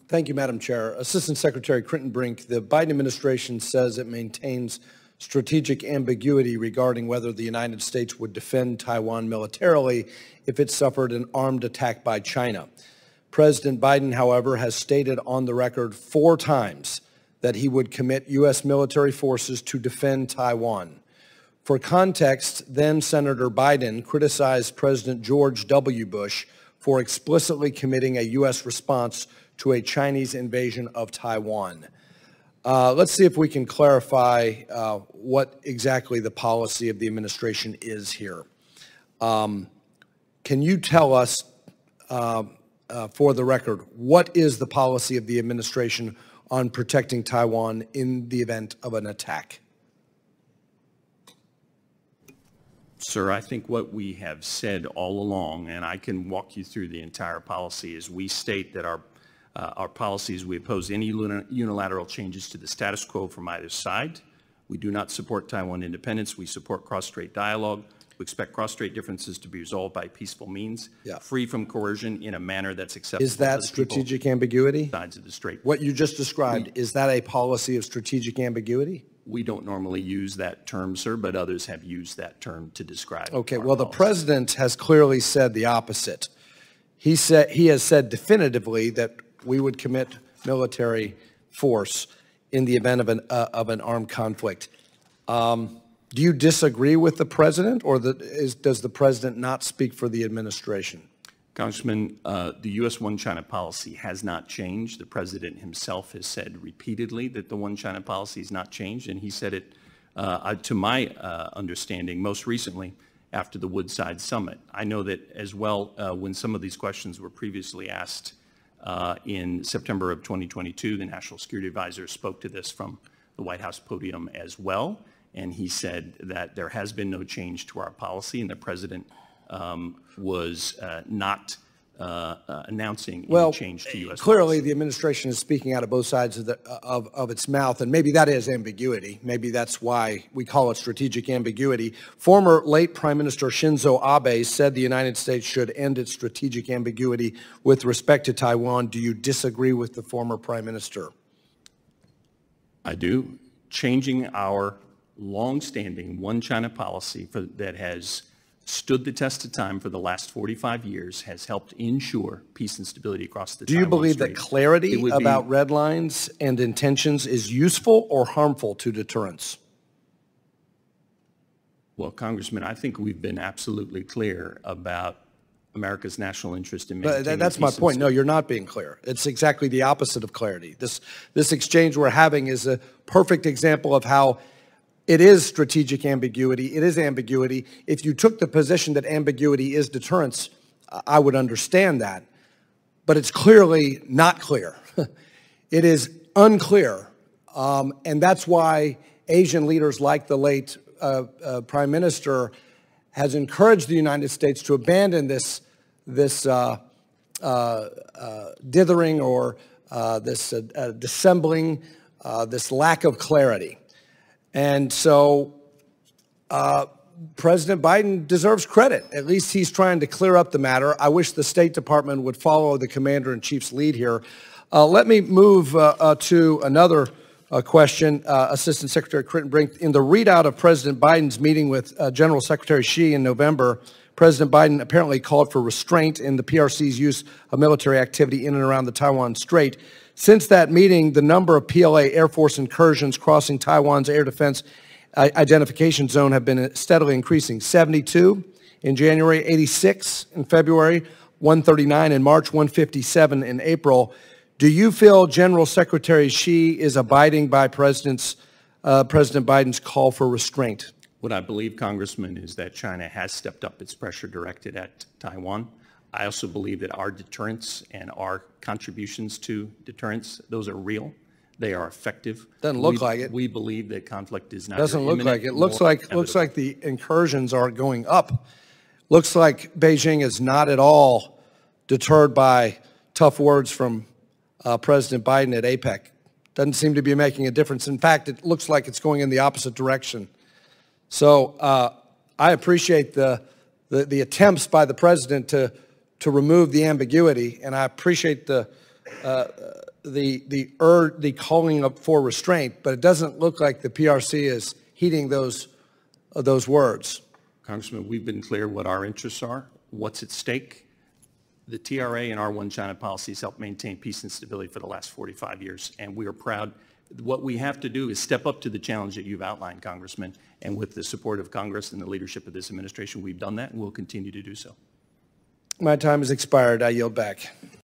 Thank you, Madam Chair. Assistant Secretary Clinton Brink, the Biden administration says it maintains strategic ambiguity regarding whether the United States would defend Taiwan militarily if it suffered an armed attack by China. President Biden, however, has stated on the record 4 times that he would commit U.S. military forces to defend Taiwan. For context, then Senator Biden criticized President George W. Bush for explicitly committing a U.S. response to a Chinese invasion of Taiwan. Let's see if we can clarify what exactly the policy of the administration is here. Can you tell us, for the record, what is the policy of the administration on protecting Taiwan in the event of an attack? Sir, I think what we have said all along, and I can walk you through the entire policy, is we state that our policies, we oppose any unilateral changes to the status quo from either side. We do not support Taiwan independence. We support cross-strait dialogue. We expect cross-strait differences to be resolved by peaceful means, free from coercion in a manner that's acceptable. Is that strategic ambiguity? Sides of the strait. What you just described, is that a policy of strategic ambiguity? We don't normally use that term, sir, but others have used that term to describe. Okay, well, the president has clearly said the opposite. He has said definitively that we would commit military force in the event of an armed conflict. Do you disagree with the president, or does the president not speak for the administration? Congressman, the U.S. One China policy has not changed. The president himself has said repeatedly that the One China policy has not changed, and he said it, to my understanding, most recently after the Woodside Summit. I know that as well, when some of these questions were previously asked in September of 2022, the National Security Advisor spoke to this from the White House podium as well, and he said that there has been no change to our policy, and the president was not announcing any change to U.S. Clearly, policy. the administration is speaking out of both sides of its mouth, and maybe that is ambiguity. Maybe that's why we call it strategic ambiguity. Former late Prime Minister Shinzo Abe said the United States should end its strategic ambiguity with respect to Taiwan. Do you disagree with the former Prime Minister? I do. Changing our long-standing One China policy that has stood the test of time for the last 45 years has helped ensure peace and stability across the Taiwan Strait. Do you believe that clarity about red lines and intentions is useful or harmful to deterrence? Well, Congressman, I think we've been absolutely clear about America's national interest in maintaining But that's my point. No, you're not being clear. It's exactly the opposite of clarity. This exchange we're having is a perfect example of how it is strategic ambiguity. It is ambiguity. If you took the position that ambiguity is deterrence, I would understand that. But it's clearly not clear. It is unclear. And that's why Asian leaders like the late Prime Minister has encouraged the United States to abandon this dithering or this dissembling, this lack of clarity. And so President Biden deserves credit. At least he's trying to clear up the matter. I wish the State Department would follow the Commander-in-Chief's lead here. Let me move to another question. Assistant Secretary Clinton Brink, in the readout of President Biden's meeting with General Secretary Xi in November, President Biden apparently called for restraint in the PRC's use of military activity in and around the Taiwan Strait. Since that meeting, the number of PLA Air Force incursions crossing Taiwan's air defense identification zone have been steadily increasing. 72 in January, 86 in February, 139 in March, 157 in April. Do you feel General Secretary Xi is abiding by President Biden's call for restraint? What I believe, Congressman, is that China has stepped up its pressure directed at Taiwan. I also believe that our deterrence and our contributions to deterrence, those are real. They are effective. Doesn't look like it. We believe that conflict is not. Doesn't look like it. Looks like the incursions are going up. Looks like Beijing is not at all deterred by tough words from President Biden at APEC. Doesn't seem to be making a difference. In fact, it looks like it's going in the opposite direction. So I appreciate the attempts by the president to remove the ambiguity, and I appreciate the the calling up for restraint, but it doesn't look like the PRC is heeding those words. Congressman, we've been clear what our interests are, what's at stake. The TRA and our One China policies helped maintain peace and stability for the last 45 years, and we are proud. What we have to do is step up to the challenge that you've outlined, Congressman, and with the support of Congress and the leadership of this administration, we've done that, and we'll continue to do so. My time has expired. I yield back.